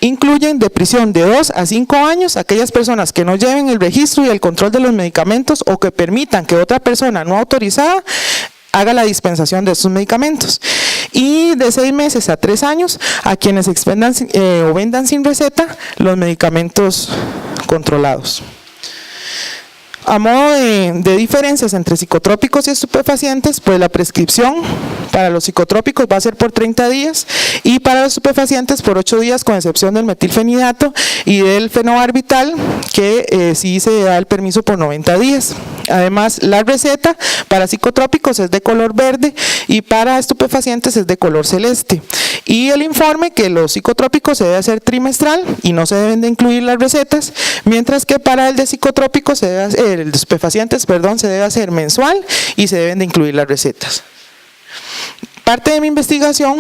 incluyen de prisión de 2 a 5 años a aquellas personas que no lleven el registro y el control de los medicamentos, o que permitan que otra persona no autorizada haga la dispensación de estos medicamentos, y de 6 meses a 3 años a quienes expendan o vendan sin receta los medicamentos controlados. A modo de diferencias entre psicotrópicos y estupefacientes, pues la prescripción para los psicotrópicos va a ser por 30 días y para los estupefacientes por 8 días, con excepción del metilfenidato y del fenobarbital, que sí se da el permiso por 90 días. Además, la receta para psicotrópicos es de color verde y para estupefacientes es de color celeste. Y el informe, que los psicotrópicos se debe hacer trimestral y no se deben de incluir las recetas, mientras que para el de psicotrópicos el de estupefacientes, se debe hacer mensual y se deben de incluir las recetas. Parte de mi investigación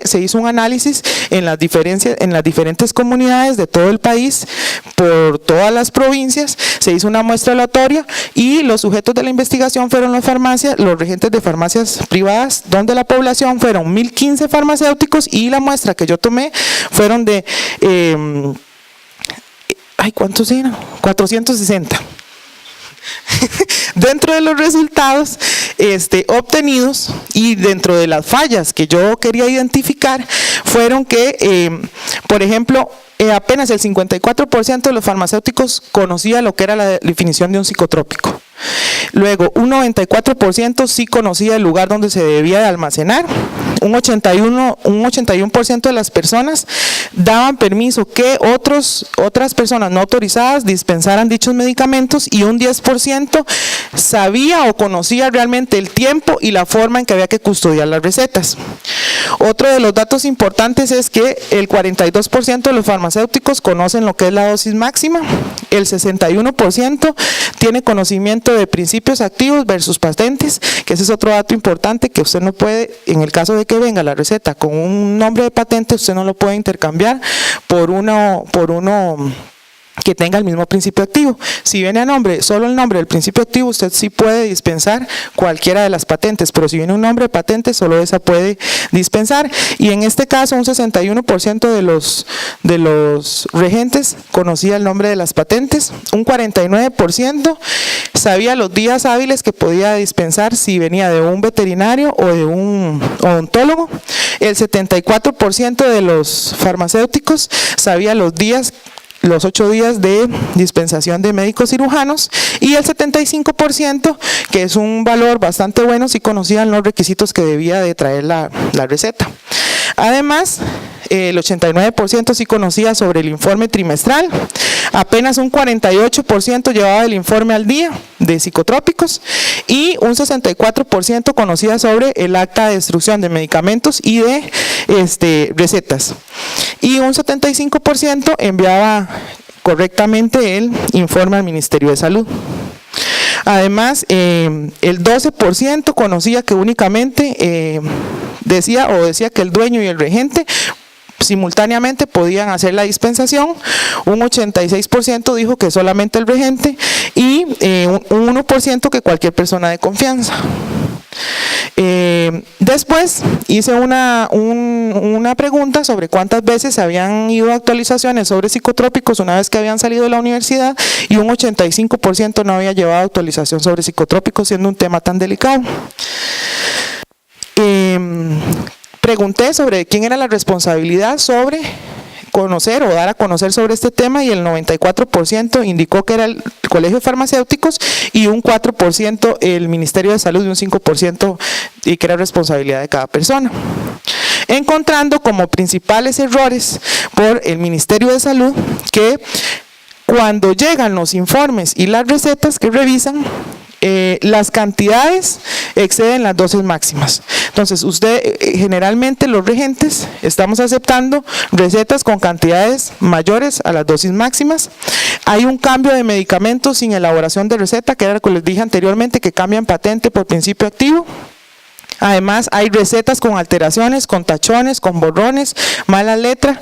se hizo un análisis en las diferentes comunidades de todo el país, por todas las provincias. Se hizo una muestra aleatoria y los sujetos de la investigación fueron los regentes de farmacias privadas, donde la población fueron 1015 farmacéuticos, y la muestra que yo tomé fueron de, ¿cuántos eran? 460. Dentro de los resultados obtenidos y dentro de las fallas que yo quería identificar, fueron que, por ejemplo, apenas el 54% de los farmacéuticos conocía lo que era la definición de un psicotrópico. Luego, un 94% sí conocía el lugar donde se debía de almacenar. Un 81% de las personas daban permiso que otras personas no autorizadas dispensaran dichos medicamentos, y un 10% sabía o conocía realmente el tiempo y la forma en que había que custodiar las recetas. Otro de los datos importantes es que el 42% de los farmacéuticos conocen lo que es la dosis máxima, el 61% tiene conocimiento de principios activos versus patentes, que ese es otro dato importante, que usted no puede, en el caso de que venga la receta con un nombre de patente, usted no lo puede intercambiar por uno que tenga el mismo principio activo. Si viene a nombre, solo el nombre del principio activo, usted sí puede dispensar cualquiera de las patentes, pero si viene un nombre de patente, solo esa puede dispensar. Y en este caso, un 61% de los regentes conocía el nombre de las patentes, un 49% sabía los días hábiles que podía dispensar si venía de un veterinario o de un odontólogo. El 74% de los farmacéuticos sabía los días los 8 días de dispensación de médicos cirujanos, y el 75%, que es un valor bastante bueno, sí conocían los requisitos que debía de traer la receta. Además, el 89% sí conocía sobre el informe trimestral, apenas un 48% llevaba el informe al día de psicotrópicos y un 64% conocía sobre el acta de destrucción de medicamentos y de recetas. Y un 75% enviaba correctamente el informe al Ministerio de Salud. Además, el 12% conocía que únicamente decía que el dueño y el regente simultáneamente podían hacer la dispensación, un 86% dijo que solamente el regente y un 1% que cualquier persona de confianza. Después hice una pregunta sobre cuántas veces habían ido actualizaciones sobre psicotrópicos una vez que habían salido de la universidad, y un 85% no había llevado actualización sobre psicotrópicos, siendo un tema tan delicado. Pregunté sobre quién era la responsabilidad sobre conocer o dar a conocer sobre este tema, y el 94% indicó que era el Colegio de Farmacéuticos y un 4% el Ministerio de Salud y un 5% y que era responsabilidad de cada persona. Encontrando como principales errores por el Ministerio de Salud que cuando llegan los informes y las recetas que revisan, las cantidades exceden las dosis máximas. Entonces, generalmente los regentes estamos aceptando recetas con cantidades mayores a las dosis máximas. Hay un cambio de medicamentos sin elaboración de receta, que era lo que les dije anteriormente, que cambian patente por principio activo. Además, hay recetas con alteraciones, con tachones, con borrones, mala letra,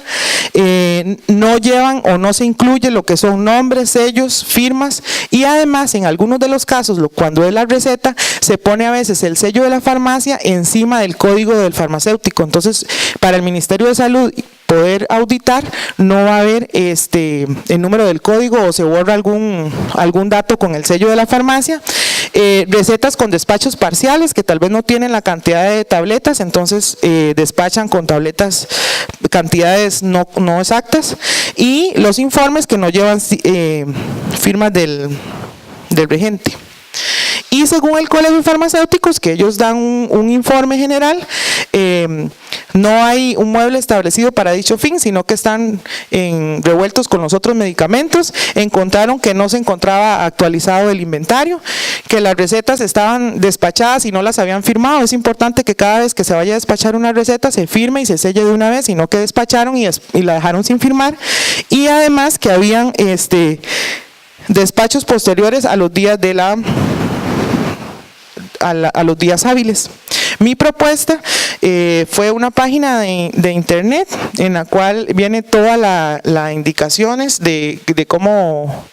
no llevan o no se incluye lo que son nombres, sellos, firmas, y además en algunos de los casos, cuando es la receta, se pone a veces el sello de la farmacia encima del código del farmacéutico. Entonces, para el Ministerio de Salud poder auditar, no va a haber el número del código o se borra algún dato con el sello de la farmacia. Recetas con despachos parciales que tal vez no tienen la cantidad de tabletas, entonces despachan con tabletas cantidades no exactas, y los informes que no llevan firmas del regente. Y según el Colegio de Farmacéuticos, que ellos dan un informe general, no hay un mueble establecido para dicho fin, sino que están revueltos con los otros medicamentos. Encontraron que no se encontraba actualizado el inventario, que las recetas estaban despachadas y no las habían firmado. Es importante que cada vez que se vaya a despachar una receta se firme y se selle de una vez, sino que despacharon y la dejaron sin firmar. Y además que habían despachos posteriores a los días a los días hábiles. Mi propuesta fue una página de internet en la cual viene todas las indicaciones de cómo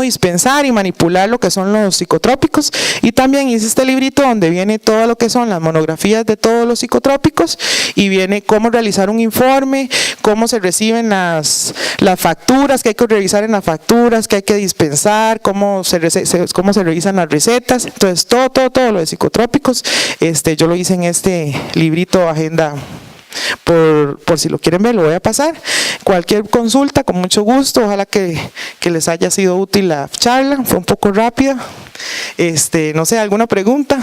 dispensar y manipular lo que son los psicotrópicos, y también hice este librito donde viene todo lo que son las monografías de todos los psicotrópicos y viene cómo realizar un informe, cómo se reciben las facturas, que hay que revisar en las facturas, que hay que dispensar, cómo se revisan las recetas. Entonces todo lo de psicotrópicos yo lo hice en este librito agenda. Por si lo quieren ver, lo voy a pasar. Cualquier consulta, con mucho gusto. Ojalá que les haya sido útil la charla. Fue un poco rápida. No sé, ¿alguna pregunta?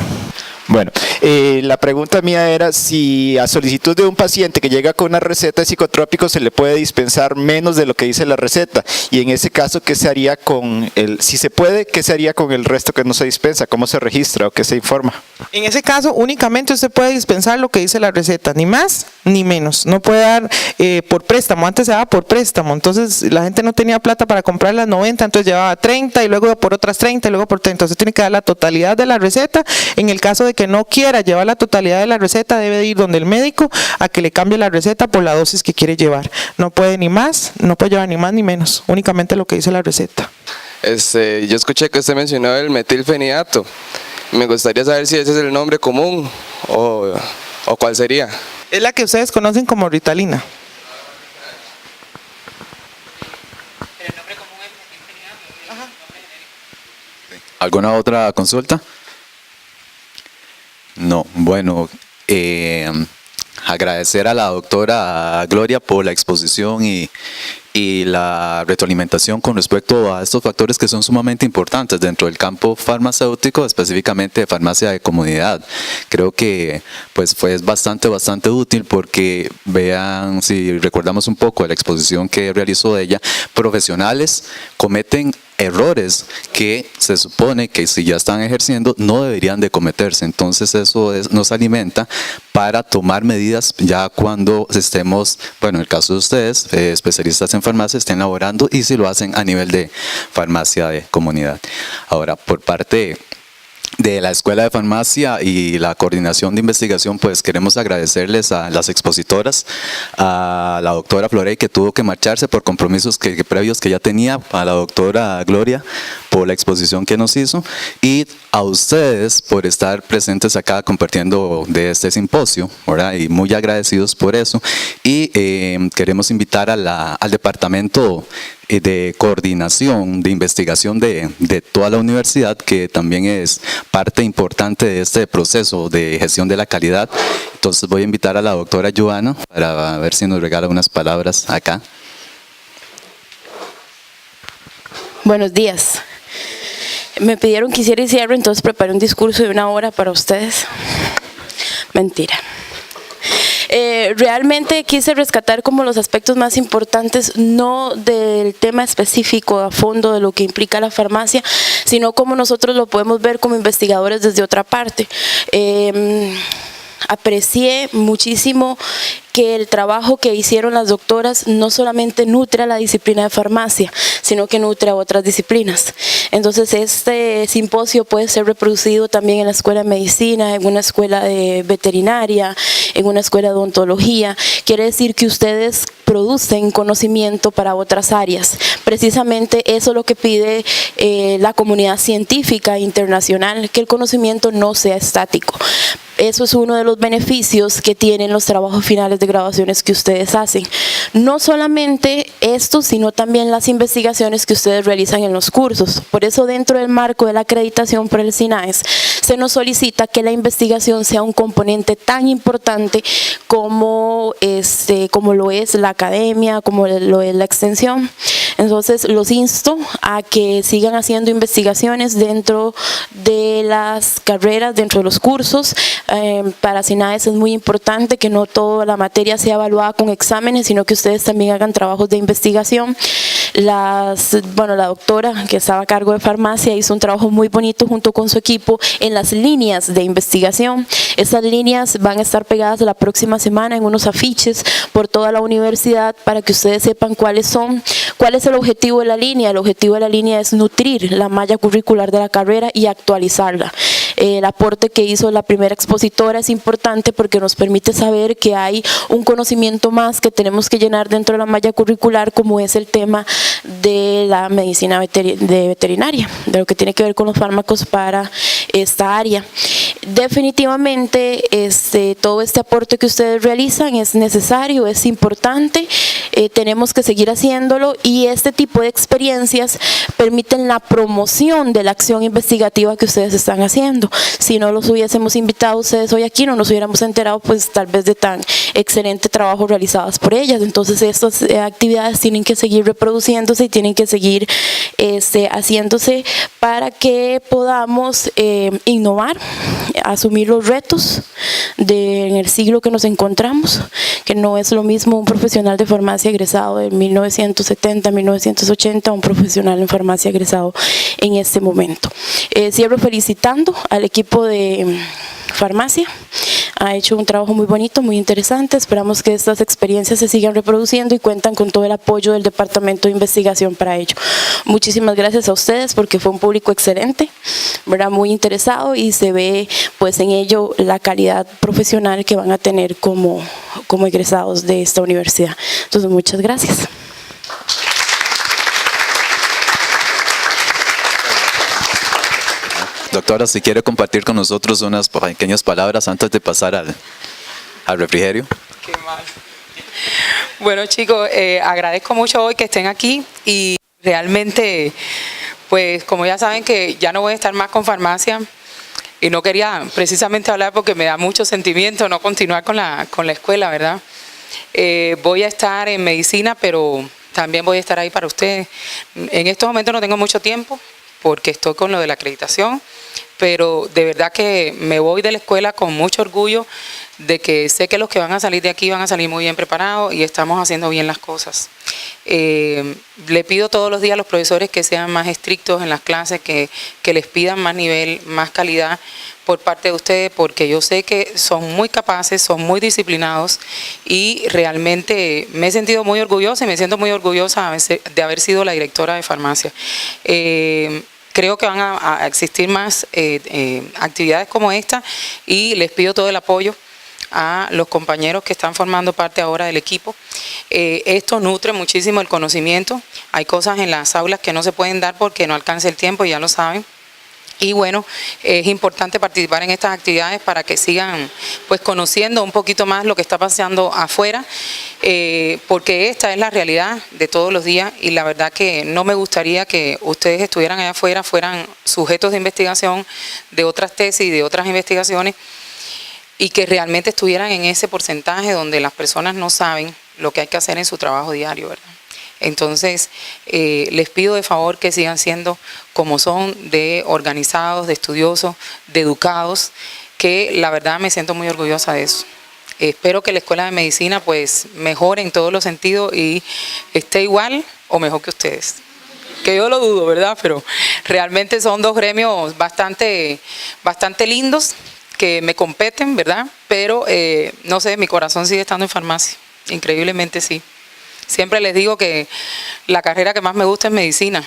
Bueno, la pregunta mía era si a solicitud de un paciente que llega con una receta de psicotrópicos se le puede dispensar menos de lo que dice la receta, y en ese caso, ¿qué se haría si se puede, qué se haría con el resto que no se dispensa? ¿Cómo se registra o qué se informa? En ese caso, únicamente usted puede dispensar lo que dice la receta, ni más ni menos. No puede dar por préstamo. Antes se daba por préstamo, entonces la gente no tenía plata para comprar las 90, entonces llevaba 30 y luego por otras 30 y luego por 30. Entonces tiene que dar la totalidad de la receta. En el caso de que no quiera llevar la totalidad de la receta, debe de ir donde el médico a que le cambie la receta por la dosis que quiere llevar. No puede ni más, no puede llevar ni más ni menos, únicamente lo que dice la receta. Yo escuché que usted mencionó el metilfenidato. Me gustaría saber si ese es el nombre común o cuál sería. Es la que ustedes conocen como Ritalina. ¿Alguna otra consulta? No, bueno, agradecer a la doctora Gloria por la exposición y la retroalimentación con respecto a estos factores que son sumamente importantes dentro del campo farmacéutico, específicamente de farmacia de comunidad. Creo que pues fue bastante útil porque vean, si recordamos un poco de la exposición que realizó ella, profesionales cometen errores que se supone que si ya están ejerciendo no deberían de cometerse. Entonces eso nos alimenta para tomar medidas ya cuando estemos, bueno, en el caso de ustedes, especialistas en farmacia, estén laborando y si lo hacen a nivel de farmacia de comunidad. Ahora, por parte de la Escuela de Farmacia y la Coordinación de Investigación, pues queremos agradecerles a las expositoras, a la doctora Florey, que tuvo que marcharse por compromisos previos que ya tenía, a la doctora Gloria por la exposición que nos hizo y a ustedes por estar presentes acá compartiendo de este simposio, ¿verdad? Y muy agradecidos por eso. Y queremos invitar al departamento de coordinación, de investigación de toda la universidad, que también es parte importante de este proceso de gestión de la calidad. Entonces voy a invitar a la doctora Joana para ver si nos regala unas palabras acá. Buenos días. Me pidieron que hiciera el cierre, entonces preparé un discurso de 1 hora para ustedes. Mentira. Realmente quise rescatar como los aspectos más importantes, no del tema específico a fondo de lo que implica la farmacia, sino como nosotros lo podemos ver como investigadores desde otra parte. Aprecié muchísimo que el trabajo que hicieron las doctoras no solamente nutre a la disciplina de farmacia, sino que nutre a otras disciplinas. Entonces este simposio puede ser reproducido también en la escuela de medicina, en una escuela de veterinaria, en una escuela de odontología. Quiere decir que ustedes producen conocimiento para otras áreas. Precisamente eso es lo que pide la comunidad científica internacional, que el conocimiento no sea estático. Eso es uno de los beneficios que tienen los trabajos finales de graduaciones que ustedes hacen. No solamente esto, sino también las investigaciones que ustedes realizan en los cursos. Por eso, dentro del marco de la acreditación por el SINAES, se nos solicita que la investigación sea un componente tan importante como lo es la academia, como lo es la extensión. Entonces, los insto a que sigan haciendo investigaciones dentro de las carreras, dentro de los cursos. Para SINAES es muy importante que no toda la materia sea evaluada con exámenes, sino que ustedes también hagan trabajos de investigación. La doctora que estaba a cargo de farmacia hizo un trabajo muy bonito junto con su equipo en las líneas de investigación. Esas líneas van a estar pegadas la próxima semana en unos afiches por toda la universidad para que ustedes sepan cuáles son. ¿Cuál es el objetivo de la línea? El objetivo de la línea es nutrir la malla curricular de la carrera y actualizarla. El aporte que hizo la primera expositora es importante porque nos permite saber que hay un conocimiento más que tenemos que llenar dentro de la malla curricular, como es el tema de la medicina veterinaria, de lo que tiene que ver con los fármacos para esta área. Definitivamente todo este aporte que ustedes realizan es necesario, es importante, tenemos que seguir haciéndolo y este tipo de experiencias permiten la promoción de la acción investigativa que ustedes están haciendo. Si no los hubiésemos invitado a ustedes hoy aquí, no nos hubiéramos enterado pues tal vez de tan excelente trabajo realizadas por ellas. Entonces estas actividades tienen que seguir reproduciéndose y tienen que seguir haciéndose para que podamos innovar, asumir los retos en el siglo que nos encontramos, que no es lo mismo un profesional de farmacia egresado de 1970, 1980, un profesional en farmacia egresado en este momento. Cierro felicitando al equipo de farmacia. Ha hecho un trabajo muy bonito, muy interesante. Esperamos que estas experiencias se sigan reproduciendo y cuentan con todo el apoyo del Departamento de Investigación para ello. Muchísimas gracias a ustedes porque fue un público excelente, ¿verdad? Muy interesado y se ve pues en ello la calidad profesional que van a tener como egresados de esta universidad. Entonces, muchas gracias. Doctora, si quiere compartir con nosotros unas pequeñas palabras antes de pasar al refrigerio. Qué mal. Bueno, chicos, agradezco mucho hoy que estén aquí y realmente, pues como ya saben que ya no voy a estar más con farmacia, y no quería precisamente hablar porque me da mucho sentimiento no continuar con la escuela, ¿verdad? Voy a estar en medicina, pero también voy a estar ahí para ustedes. En estos momentos no tengo mucho tiempo porque estoy con lo de la acreditación, pero de verdad que me voy de la escuela con mucho orgullo de que sé que los que van a salir de aquí van a salir muy bien preparados y estamos haciendo bien las cosas. Le pido todos los días a los profesores que sean más estrictos en las clases, que les pidan más nivel, más calidad por parte de ustedes, porque yo sé que son muy capaces, son muy disciplinados y realmente me he sentido muy orgullosa y me siento muy orgullosa de haber sido la directora de farmacia. Creo que van a existir más actividades como esta y les pido todo el apoyo a los compañeros que están formando parte ahora del equipo. Esto nutre muchísimo el conocimiento. Hay cosas en las aulas que no se pueden dar porque no alcanza el tiempo, ya lo saben. Y bueno, es importante participar en estas actividades para que sigan pues conociendo un poquito más lo que está pasando afuera, porque esta es la realidad de todos los días y la verdad que no me gustaría que ustedes estuvieran allá afuera, fueran sujetos de investigación de otras tesis y de otras investigaciones y que realmente estuvieran en ese porcentaje donde las personas no saben lo que hay que hacer en su trabajo diario, ¿verdad? Entonces, les pido de favor que sigan siendo como son, de organizados, de estudiosos, de educados, que la verdad me siento muy orgullosa de eso. Espero que la Escuela de Medicina pues mejore en todos los sentidos y esté igual o mejor que ustedes. Que yo lo dudo, ¿verdad? Pero realmente son dos gremios bastante lindos que me competen, ¿verdad? Pero no sé, mi corazón sigue estando en farmacia, increíblemente sí. Siempre les digo que la carrera que más me gusta es medicina,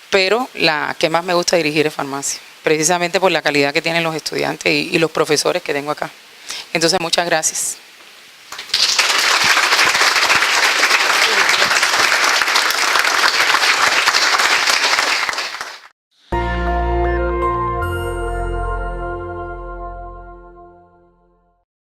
pero la que más me gusta dirigir es farmacia, precisamente por la calidad que tienen los estudiantes y los profesores que tengo acá. Entonces, muchas gracias.